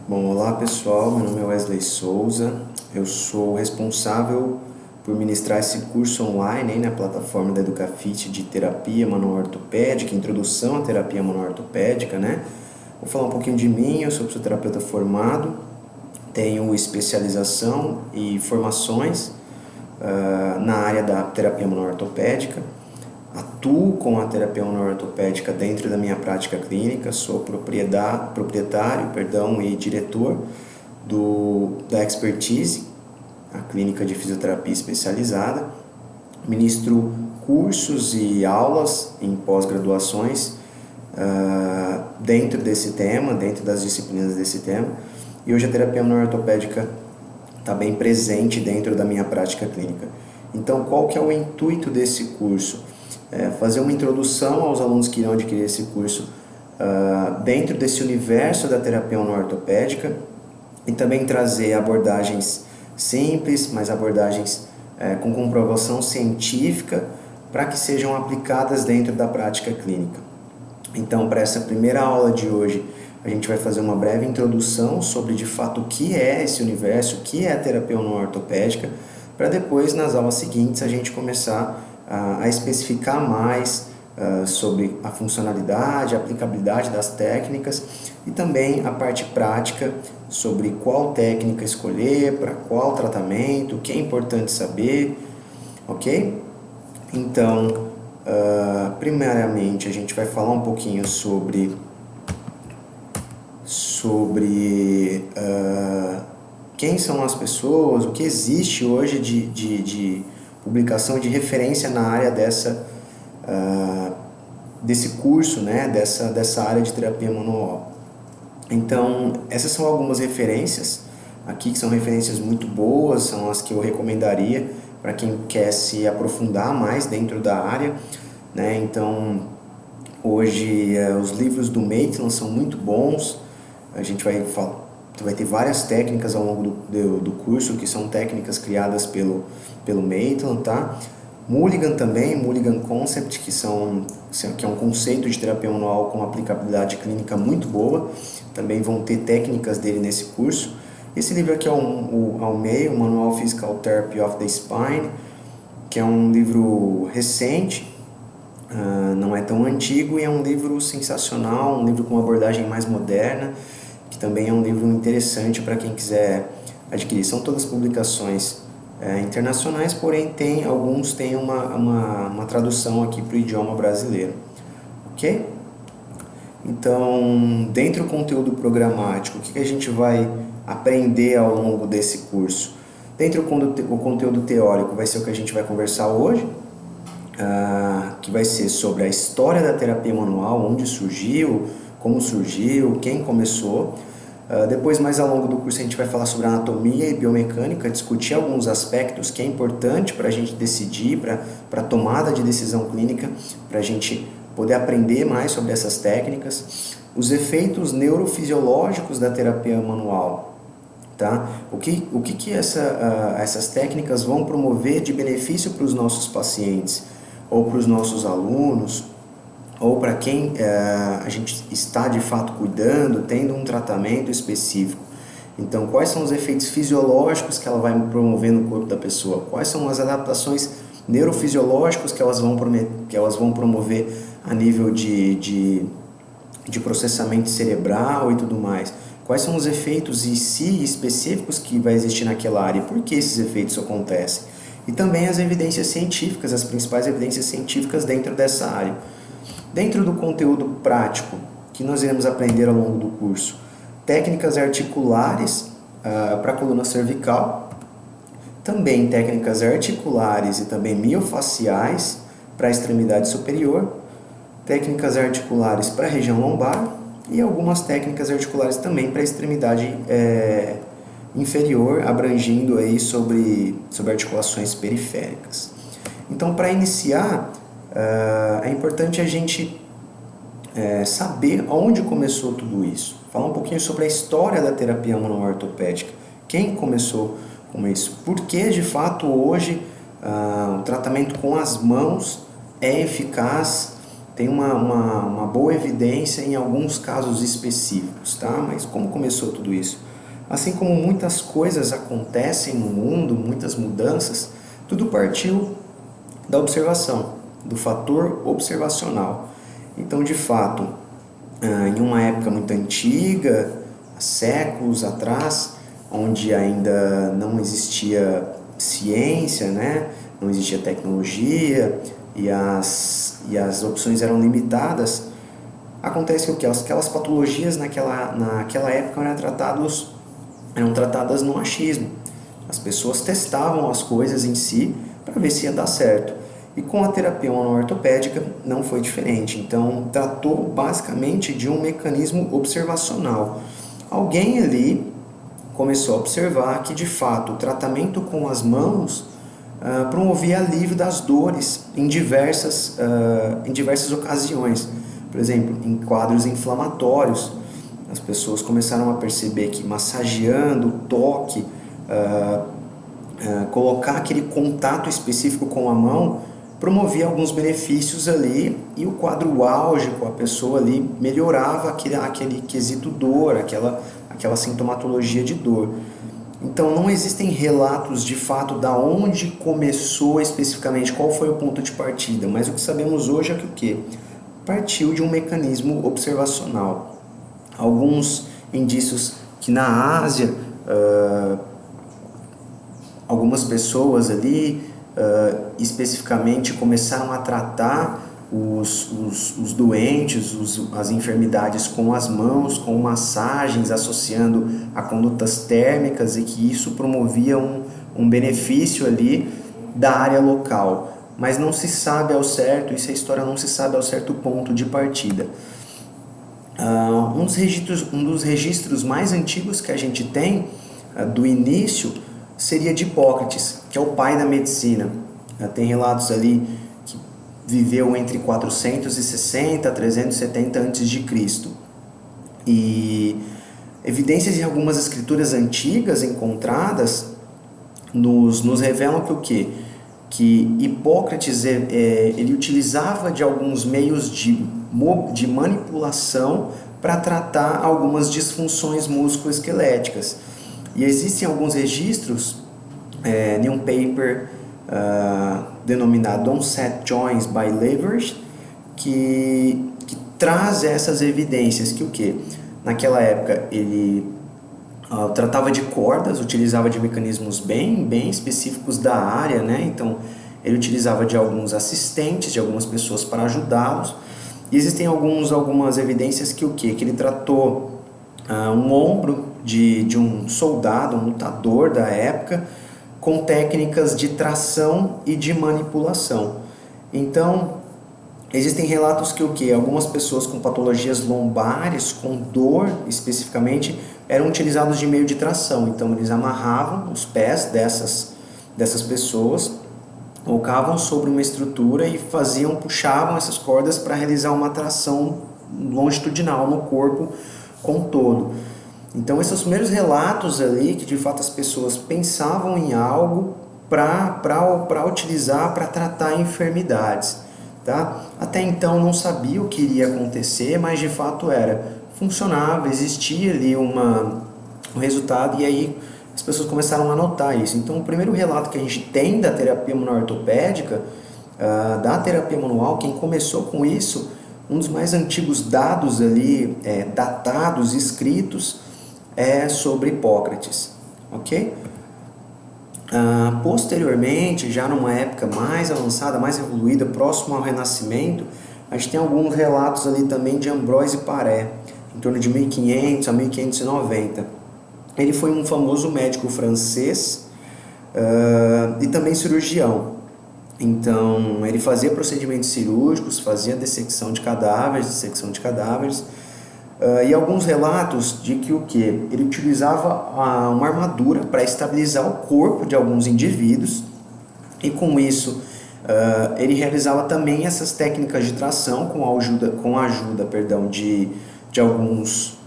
Bom, olá pessoal, meu nome é Wesley Souza, eu sou responsável por ministrar esse curso online aí na plataforma da Educafit de terapia manual ortopédica, introdução à terapia manual ortopédica, né? Vou falar um pouquinho de mim, eu sou fisioterapeuta formado, tenho especialização e formações na área da terapia manual ortopédica. Atuo com a terapia manual ortopédica dentro da minha prática clínica, sou proprietário e diretor da Expertise, a clínica de fisioterapia especializada. Ministro cursos e aulas em pós-graduações dentro desse tema, dentro das disciplinas desse tema. E hoje a terapia manual ortopédica está bem presente dentro da minha prática clínica. Então, qual que é o intuito desse curso? Fazer uma introdução aos alunos que irão adquirir esse curso dentro desse universo da terapia manual ortopédica e também trazer abordagens simples, mas abordagens com comprovação científica para que sejam aplicadas dentro da prática clínica. Então, para essa primeira aula de hoje, a gente vai fazer uma breve introdução sobre de fato o que é esse universo, o que é a terapia manual ortopédica, para depois, nas aulas seguintes, a gente começar a especificar mais sobre a funcionalidade, a aplicabilidade das técnicas e também a parte prática sobre qual técnica escolher, para qual tratamento, o que é importante saber, ok? Então, primeiramente a gente vai falar um pouquinho sobre quem são as pessoas, o que existe hoje de publicação de referência na área desse curso, né, dessa área de terapia manual. Então, essas são algumas referências aqui, que são referências muito boas, são as que eu recomendaria para quem quer se aprofundar mais dentro da área, né? Então, hoje os livros do Maitland são muito bons, a gente vai ter várias técnicas ao longo do curso, que são técnicas criadas pelo Maitland, tá? Mulligan também, Mulligan Concept, que é um conceito de terapia manual com aplicabilidade clínica muito boa. Também vão ter técnicas dele nesse curso. Esse livro aqui é ao meio, o Manual Physical Therapy of the Spine, que é um livro recente, não é tão antigo, e é um livro sensacional, um livro com uma abordagem mais moderna, que também é um livro interessante para quem quiser adquirir. São todas publicações internacionais, porém alguns têm uma tradução aqui para o idioma brasileiro, ok? Então, dentro do conteúdo programático, o que a gente vai aprender ao longo desse curso? Dentro do conteúdo teórico vai ser o que a gente vai conversar hoje, que vai ser sobre a história da terapia manual, onde surgiu, como surgiu, quem começou. Depois, mais ao longo do curso, a gente vai falar sobre anatomia e biomecânica, discutir alguns aspectos que é importante para a gente decidir, para a tomada de decisão clínica, para a gente poder aprender mais sobre essas técnicas. Os efeitos neurofisiológicos da terapia manual, tá? O que essas técnicas vão promover de benefício para os nossos pacientes, ou para os nossos alunos, ou para quem a gente está de fato cuidando, tendo um tratamento específico. Então, quais são os efeitos fisiológicos que ela vai promover no corpo da pessoa? Quais são as adaptações neurofisiológicas que elas vão promover a nível de processamento cerebral e tudo mais? Quais são os efeitos específicos que vai existir naquela área e por que esses efeitos acontecem? E também as evidências científicas, as principais evidências científicas dentro dessa área. Dentro do conteúdo prático que nós iremos aprender ao longo do curso, técnicas articulares para a coluna cervical, também técnicas articulares e também miofaciais para a extremidade superior, técnicas articulares para a região lombar e algumas técnicas articulares também para a extremidade inferior, abrangindo aí sobre articulações periféricas. Então, para iniciar, é importante a gente saber onde começou tudo isso. Falar um pouquinho sobre a história da terapia manual ortopédica. Quem começou com isso? Por que, de fato, hoje o tratamento com as mãos é eficaz tem uma boa evidência em alguns casos específicos, tá? Mas como começou tudo isso? Assim como muitas coisas acontecem no mundo, muitas mudanças, tudo partiu da observação, do fator observacional. Então, de fato, em uma época muito antiga, há séculos atrás, onde ainda não existia ciência, né? Não existia tecnologia e as opções eram limitadas, acontece o que? Aquelas patologias naquela época eram tratadas no achismo. As pessoas testavam as coisas em si para ver se ia dar certo. E com a terapia manual-ortopédica não foi diferente. Então, tratou basicamente de um mecanismo observacional. Alguém ali começou a observar que, de fato, o tratamento com as mãos promovia alívio das dores em diversas ocasiões. Por exemplo, em quadros inflamatórios, as pessoas começaram a perceber que massageando, o toque, colocar aquele contato específico com a mão promovia alguns benefícios ali, e o quadro álgico, a pessoa ali melhorava aquele quesito dor, aquela sintomatologia de dor. Então não existem relatos de fato da onde começou especificamente, qual foi o ponto de partida, mas o que sabemos hoje é que o quê? Partiu de um mecanismo observacional. Alguns indícios que na Ásia, algumas pessoas ali especificamente começaram a tratar os doentes, as enfermidades com as mãos, com massagens, associando a condutas térmicas, e que isso promovia um benefício ali da área local. Mas não se sabe ao certo, isso é história, não se sabe ao certo ponto de partida. Um dos registros mais antigos que a gente tem do início seria de Hipócrates, que é o pai da medicina. Tem relatos ali que viveu entre 460 a 370 a.C. E evidências em algumas escrituras antigas encontradas nos revelam que o quê? Que Hipócrates ele utilizava de alguns meios de manipulação para tratar algumas disfunções musculoesqueléticas. E existem alguns registros em um paper denominado Onset Joints by Levers, que traz essas evidências que o quê? Naquela época ele tratava de cordas, utilizava de mecanismos bem específicos da área, né? Então ele utilizava de alguns assistentes, de algumas pessoas para ajudá-los. E existem algumas evidências que o quê? Que ele tratou um ombro de um soldado, um lutador da época, com técnicas de tração e de manipulação. Então, existem relatos que o quê? Algumas pessoas com patologias lombares, com dor especificamente, eram utilizados de meio de tração. Então, eles amarravam os pés dessas pessoas, colocavam sobre uma estrutura e puxavam essas cordas para realizar uma tração longitudinal no corpo como um todo. Então, esses primeiros relatos ali, que de fato as pessoas pensavam em algo para utilizar, para tratar enfermidades, tá? Até então não sabia o que iria acontecer, mas de fato funcionava, existia ali um resultado, e aí as pessoas começaram a notar isso. Então, o primeiro relato que a gente tem da terapia manual ortopédica, da terapia manual, quem começou com isso, um dos mais antigos dados ali, datados, escritos, é sobre Hipócrates, ok? Posteriormente, já numa época mais avançada, mais evoluída, próximo ao Renascimento, a gente tem alguns relatos ali também de Ambroise Paré, em torno de 1500 a 1590. Ele foi um famoso médico francês e também cirurgião. Então, ele fazia procedimentos cirúrgicos, fazia dissecção de cadáveres, e alguns relatos de que o quê? Ele utilizava uma armadura para estabilizar o corpo de alguns indivíduos, e com isso ele realizava também essas técnicas de tração com a ajuda de alguns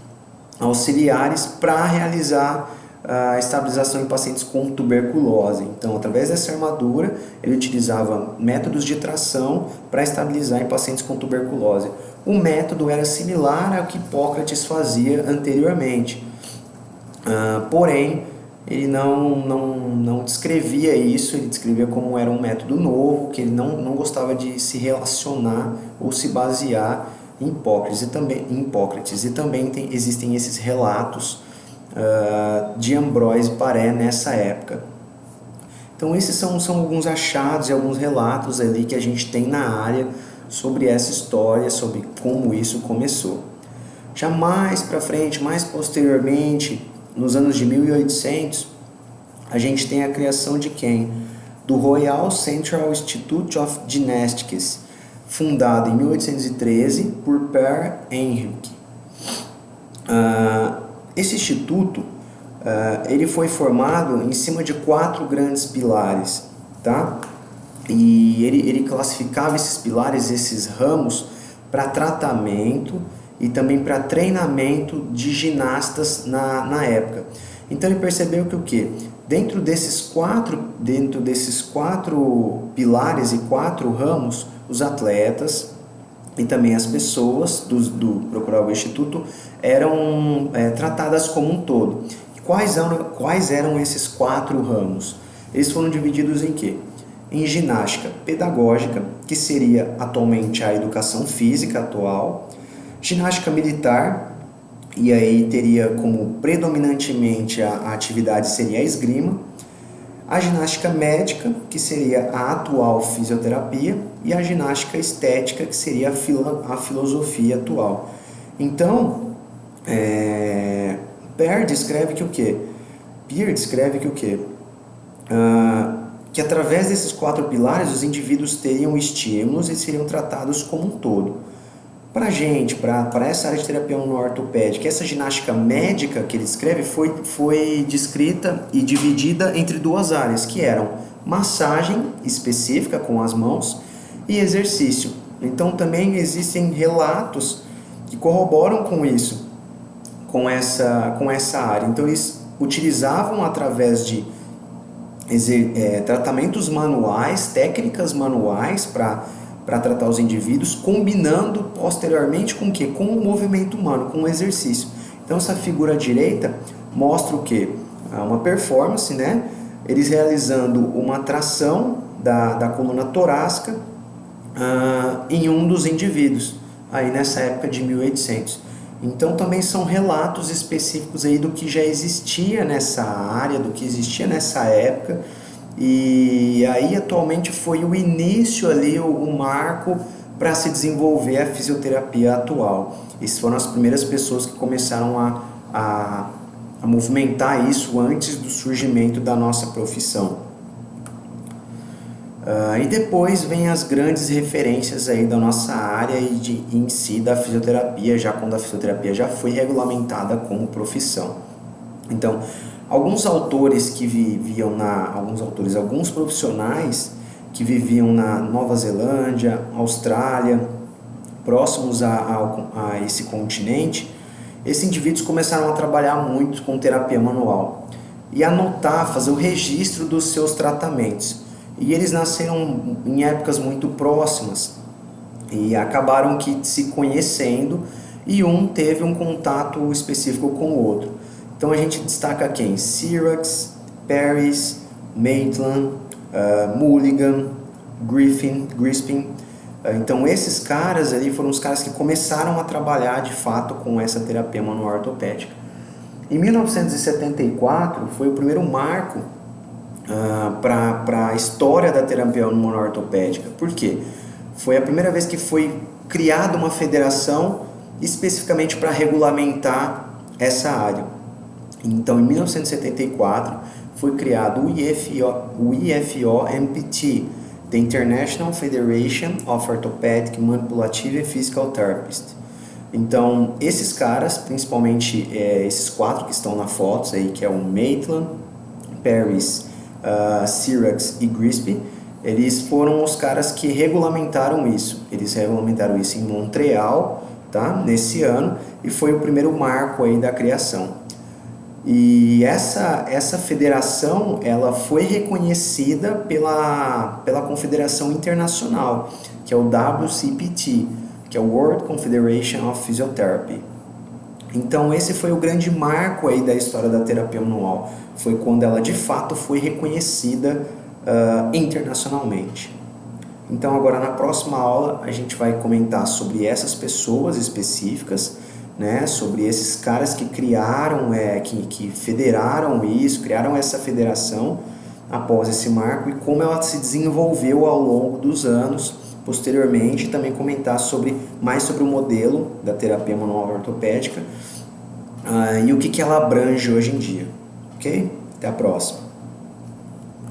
auxiliares para realizar a estabilização em pacientes com tuberculose. Então, através dessa armadura, ele utilizava métodos de tração para estabilizar em pacientes com tuberculose. O método era similar ao que Hipócrates fazia anteriormente, porém, ele não descrevia isso, ele descrevia como era um método novo, que ele não gostava de se relacionar ou se basear em Hipócrates. E também existem esses relatos de Ambroise Paré nessa época. Então esses são alguns achados e alguns relatos ali que a gente tem na área sobre essa história, sobre como isso começou. Já mais para frente, mais posteriormente, nos anos de 1800, a gente tem a criação de quem? Do Royal Central Institute of Gymnastics, fundado em 1813 por Per Henrique. Esse instituto ele foi formado em cima de 4 grandes pilares, tá? E ele classificava esses pilares, esses ramos, para tratamento e também para treinamento de ginastas na época. Então ele percebeu que o quê? Dentro desses quatro pilares e 4 ramos, os atletas e também as pessoas do Procuraval Instituto eram tratadas como um todo. Quais eram esses 4 ramos? Eles foram divididos em quê? Em ginástica pedagógica, que seria atualmente a educação física atual, ginástica militar, e aí teria como predominantemente a atividade seria a esgrima, a ginástica médica, que seria a atual fisioterapia, e a ginástica estética, que seria a filosofia atual. Então, Peer descreve que o quê? Que através desses 4 pilares os indivíduos teriam estímulos e seriam tratados como um todo. Para essa área de terapia manual-ortopédica, essa ginástica médica que ele descreve foi descrita e dividida entre 2 áreas, que eram massagem específica com as mãos e exercício. Então também existem relatos que corroboram com isso, com essa área. Então eles utilizavam através de tratamentos manuais, técnicas manuais para tratar os indivíduos, combinando posteriormente com o quê? Com o movimento humano, com o exercício. Então essa figura à direita mostra o quê? Uma performance, né? Eles realizando uma tração da coluna torácica em um dos indivíduos, aí nessa época de 1800. Então também são relatos específicos aí do que já existia nessa área, do que existia nessa época, e aí atualmente foi o início ali, o marco para se desenvolver a fisioterapia atual. Essas foram as primeiras pessoas que começaram a movimentar isso antes do surgimento da nossa profissão. E depois vem as grandes referências aí da nossa área e em si da fisioterapia, já quando a fisioterapia já foi regulamentada como profissão. Então, alguns profissionais que viviam na Nova Zelândia, Austrália, próximos a esse continente, esses indivíduos começaram a trabalhar muito com terapia manual e anotar, fazer o registro dos seus tratamentos. E eles nasceram em épocas muito próximas e acabaram que se conhecendo, e um teve um contato específico com o outro. Então a gente destaca quem? Sirax, Paris, Maitland, Mulligan, Grispin. Então esses caras ali foram os caras que começaram a trabalhar de fato com essa terapia manual ortopédica. Em 1974 foi o primeiro marco para a história da terapia manual ortopédica. Por quê? Foi a primeira vez que foi criada uma federação especificamente para regulamentar essa área. Então, em 1974, foi criado o IFO-MPT, The International Federation of Orthopedic Manipulative and Physical Therapists. Então, esses caras, principalmente esses 4 que estão na foto aí, que é o Maitland, Paris, Sirax e Grispin, eles foram os caras que regulamentaram isso. Eles regulamentaram isso em Montreal, tá? Nesse ano, e foi o primeiro marco aí da criação. E essa federação ela foi reconhecida pela Confederação Internacional, que é o WCPT, que é o World Confederation of Physiotherapy. Então esse foi o grande marco aí da história da terapia manual, foi quando ela de fato foi reconhecida internacionalmente. Então agora na próxima aula a gente vai comentar sobre essas pessoas específicas, né, sobre esses caras que criaram, que federaram isso, criaram essa federação após esse marco e como ela se desenvolveu ao longo dos anos posteriormente, também comentar mais sobre o modelo da terapia manual ortopédica e o que ela abrange hoje em dia. Ok? Até a próxima.